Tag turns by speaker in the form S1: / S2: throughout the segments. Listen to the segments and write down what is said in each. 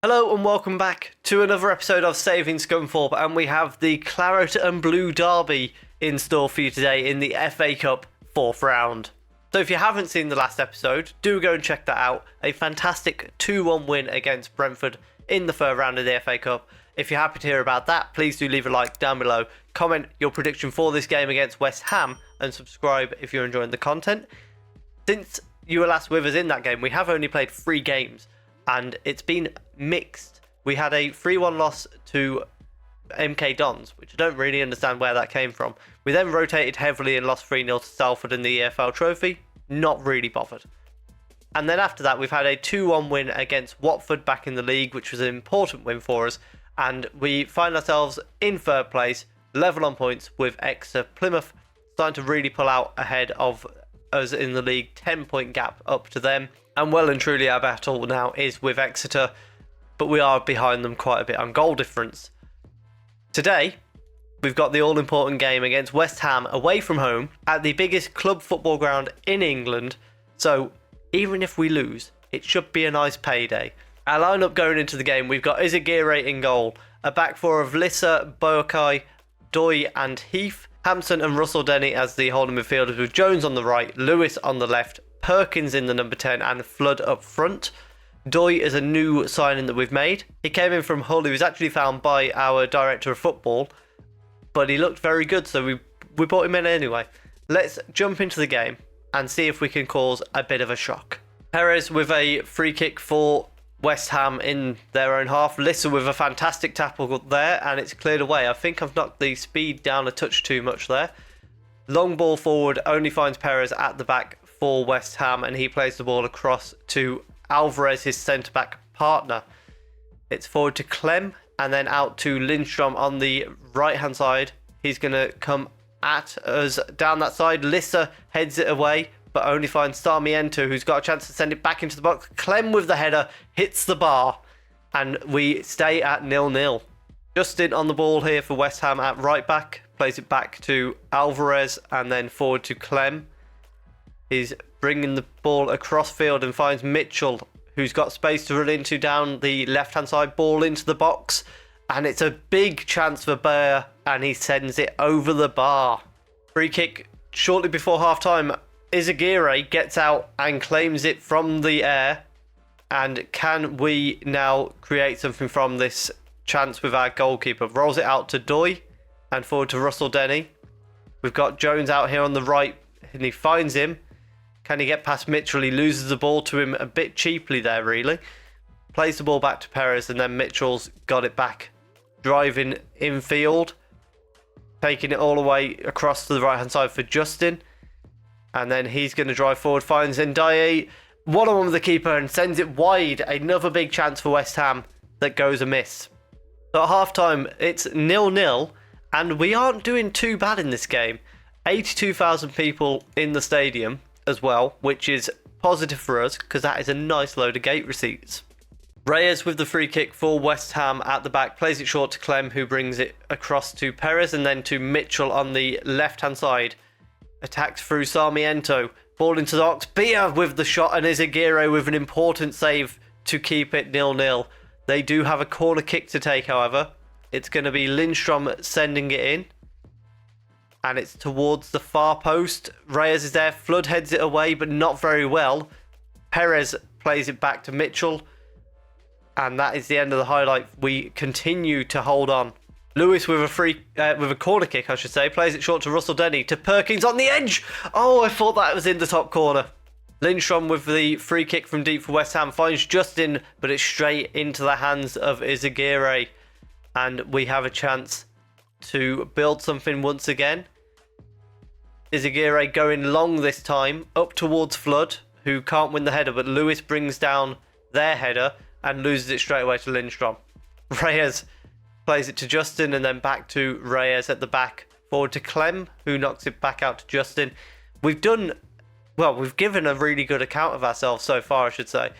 S1: Hello and welcome back to another episode of Saving Scunthorpe, and we have the Claret and Blue Derby in store for you today in the FA Cup 4th round. So if you haven't seen the last episode, do go and check that out. A fantastic 2-1 win against Brentford in the 3rd round of the FA Cup. If you're happy to hear about that, please do leave a like down below, comment your prediction for this game against West Ham, and subscribe if you're enjoying the content. Since you were last with us in that game, we have only played 3 games. And it's been mixed. We had a 3-1 loss to MK Dons, which I don't really understand where that came from. We then rotated heavily and lost 3-0 to Salford in the EFL Trophy. Not really bothered. And then after that, we've had a 2-1 win against Watford back in the league, which was an important win for us. And we find ourselves in 3rd place, level on points with Exeter. Plymouth starting to really pull out ahead of us in the league, 10-point gap up to them. And well and truly our battle now is with Exeter, but we are behind them quite a bit on goal difference. Today, we've got the all-important game against West Ham away from home at the biggest club football ground in England. So even if we lose, it should be a nice payday. Our lineup going into the game, we've got Izagirre in goal, a back four of Lissa, Boakai, Doy and Heath, Hampson and Russell Denny as the holding midfielders with Jones on the right, Lewis on the left, Perkins in the number 10 and Flood up front. Doy is a new signing that we've made. He came in from Hull. He was actually found by our director of football, but he looked very good, so we brought him in anyway. Let's jump into the game and see if we can cause a bit of a shock. Perez with a free kick for West Ham in their own half. Lissa with a fantastic tackle there, and it's cleared away. I think I've knocked the speed down a touch too much there. Long ball forward, only finds Perez at the back for West Ham, and he plays the ball across to Alvarez, his centre-back partner. It's forward to Clem, and then out to Lindstrom on the right-hand side. He's going to come at us down that side. Lissa heads it away, but only finds Sarmiento, who's got a chance to send it back into the box. Clem with the header, hits the bar, and we stay at 0-0. Justin on the ball here for West Ham at right-back. Plays it back to Alvarez, and then forward to Clem. He's bringing the ball across field and finds Mitchell, who's got space to run into down the left-hand side, ball into the box. And it's a big chance for Bayer, and he sends it over the bar. Free kick shortly before half-time. Izagirre gets out and claims it from the air. And can we now create something from this chance with our goalkeeper? Rolls it out to Doy and forward to Russell Denny. We've got Jones out here on the right, and he finds him. Can he get past Mitchell? He loses the ball to him a bit cheaply there, really. Plays the ball back to Perez, and then Mitchell's got it back. Driving infield. Taking it all the way across to the right-hand side for Justin. And then he's going to drive forward, finds Ndiaye. One-on-one with the keeper and sends it wide. Another big chance for West Ham that goes amiss. So at half-time, it's 0-0, and we aren't doing too bad in this game. 82,000 people in the stadium as well, which is positive for us because that is a nice load of gate receipts. Reyes with the free kick for West Ham at the back, plays it short to Clem, who brings it across to Perez and then to Mitchell on the left-hand side. Attacks through Sarmiento, ball into the box. Beer with the shot, and Izagirre with an important save to keep it 0-0. They do have a corner kick to take, however. It's going to be Lindstrom sending it in. And it's towards the far post. Reyes is there. Flood heads it away, but not very well. Perez plays it back to Mitchell. And that is the end of the highlight. We continue to hold on. Lewis with a corner kick, I should say. Plays it short to Russell Denny. To Perkins on the edge. Oh, I thought that was in the top corner. Lindstrom with the free kick from deep for West Ham. Finds Justin, but it's straight into the hands of Izagirre. And we have a chance to build something once again. Izagirre going long this time, up towards Flood, who can't win the header, but Lewis brings down their header and loses it straight away to Lindstrom. Reyes plays it to Justin and then back to Reyes at the back, forward to Clem, who knocks it back out to Justin. We've given a really good account of ourselves so far, I should say.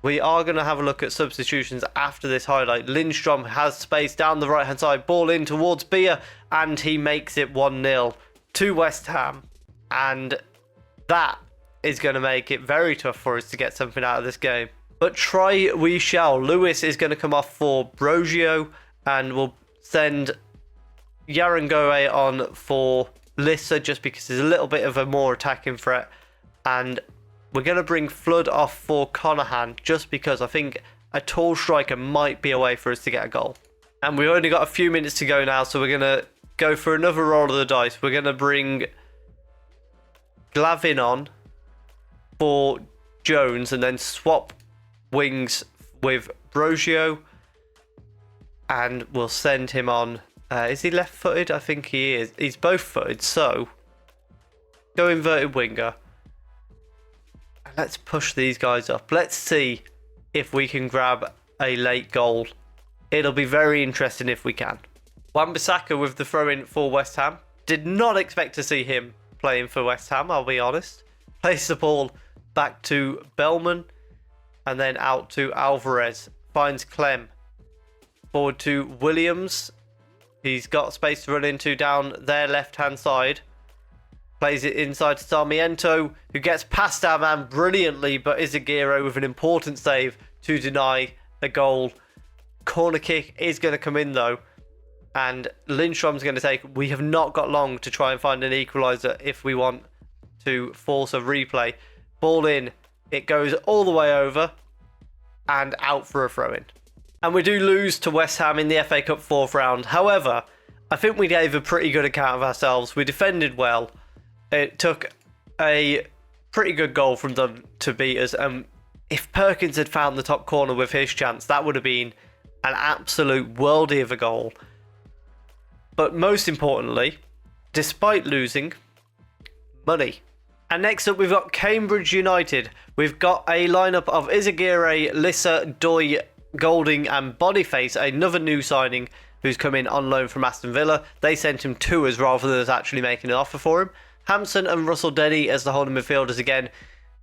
S1: We are going to have a look at substitutions after this highlight. Lindstrom has space down the right-hand side, ball in towards Beer, and he makes it 1-0 to West Ham. And that is going to make it very tough for us to get something out of this game. but try we shall. Lewis is going to come off for Brogio, and we'll send Yarangore on for Lissa just because there's a little bit of a more attacking threat. And we're going to bring Flood off for Conahan just because I think a tall striker might be a way for us to get a goal. And we've only got a few minutes to go now, so we're going to go for another roll of the dice. We're going to bring Glavin on for Jones and then swap wings with Brogio. And we'll send him on. Is he left-footed? I think he is. He's both-footed, so go inverted winger. And let's push these guys up. Let's see if we can grab a late goal. It'll be very interesting if we can. Wan-Bissaka with the throw-in for West Ham. Did not expect to see him playing for West Ham, I'll be honest. Plays the ball back to Bellman and then out to Alvarez. Finds Clem. Forward to Williams. He's got space to run into down their left-hand side. Plays it inside to Sarmiento, who gets past our man brilliantly, but Izagiro with an important save to deny a goal. Corner kick is going to come in though, and Lindstrom's going to take. We have not got long to try and find an equaliser if we want to force a replay. Ball in, it goes all the way over and out for a throw-in. And we do lose to West Ham in the FA Cup 4th round. However, I think we gave a pretty good account of ourselves. We defended well. It took a pretty good goal from them to beat us. If Perkins had found the top corner with his chance, that would have been an absolute worldie of a goal. But most importantly, despite losing, money. And next up, we've got Cambridge United. We've got a lineup of Izagirre, Lissa, Doy, Golding and Boniface, another new signing who's come in on loan from Aston Villa. They sent him to us rather than us actually making an offer for him. Hampson and Russell Denny as the holding midfielders again.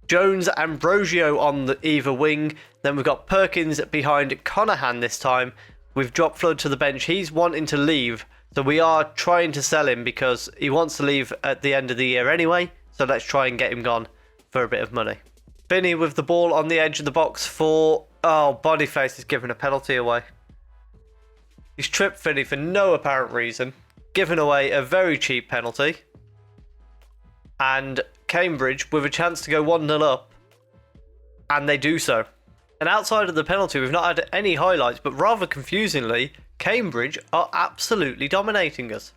S1: Jones and Brogio on the either wing. Then we've got Perkins behind Conahan this time. We've dropped Flood to the bench. He's wanting to leave, so we are trying to sell him because he wants to leave at the end of the year anyway. So let's try and get him gone for a bit of money. Finney with the ball on the edge of the box for... Oh, Boniface is giving a penalty away. He's tripped Finney for no apparent reason. Giving away a very cheap penalty. And Cambridge with a chance to go 1-0 up. And they do so. And outside of the penalty, we've not had any highlights. But rather confusingly, Cambridge are absolutely dominating us.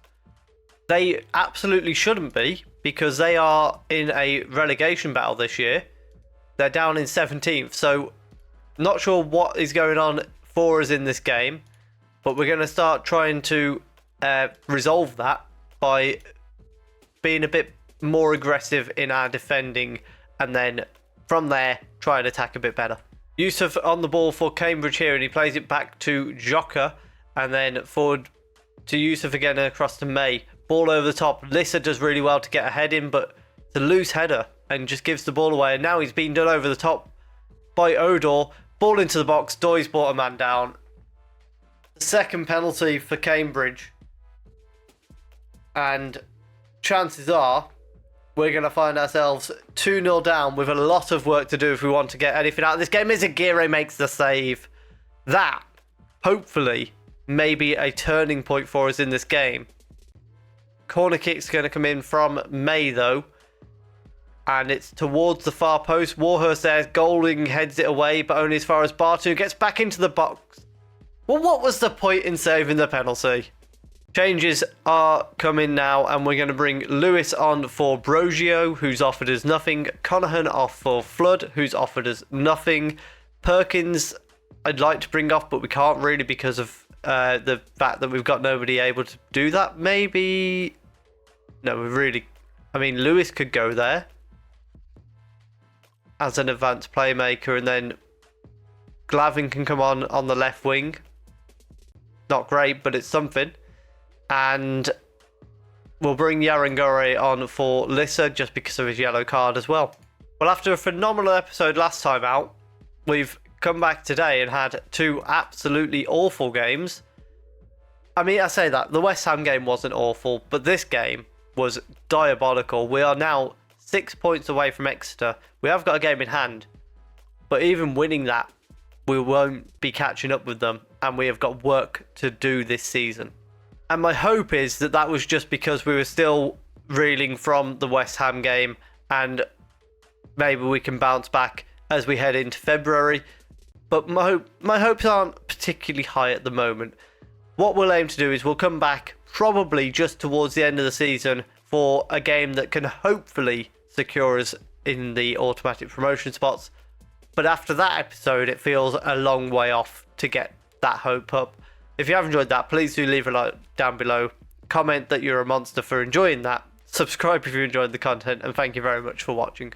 S1: They absolutely shouldn't be, because they are in a relegation battle this year. They're down in 17th. So... not sure what is going on for us in this game, but we're going to start trying to resolve that by being a bit more aggressive in our defending, and then from there try and attack a bit better. Yusuf on the ball for Cambridge here, and he plays it back to Joka, and then forward to Yusuf again across to May. Ball over the top. Lissa does really well to get a head in, but it's a loose header and just gives the ball away, and now he's been done over the top by Odor. Ball into the box. Doy's brought a man down. The second penalty for Cambridge. And chances are we're going to find ourselves 2-0 down with a lot of work to do if we want to get anything out of this game. Izagirre makes the save. That, hopefully, may be a turning point for us in this game. Corner kick's going to come in from May, though. And it's towards the far post. Warhurst there. Golding heads it away, but only as far as Bartu gets back into the box. Well, what was the point in saving the penalty? Changes are coming now, and we're going to bring Lewis on for Brogio, who's offered us nothing. Conahan off for Flood, who's offered us nothing. Perkins, I'd like to bring off, but we can't really because of the fact that we've got nobody able to do that. Maybe... No, we really... I mean, Lewis could go there as an advanced playmaker, and then Glavin can come on the left wing. Not great, but it's something. And we'll bring Yarangore on for Lissa just because of his yellow card as well. Well, after a phenomenal episode last time out, we've come back today and had two absolutely awful games. I mean, I say that. The West Ham game wasn't awful, but this game was diabolical. We are now 6 points away from Exeter. We have got a game in hand, But even winning that, we won't be catching up with them, and we have got work to do this season. And my hope is that that was just because we were still reeling from the West Ham game, and maybe we can bounce back as we head into February. But my hopes aren't particularly high at the moment. What we'll aim to do is we'll come back probably just towards the end of the season for a game that can hopefully secure us in the automatic promotion spots. But after that episode, it feels a long way off to get that hope up. If you have enjoyed that, please do leave a like down below. Comment that you're a monster for enjoying that. Subscribe if you enjoyed the content, and thank you very much for watching.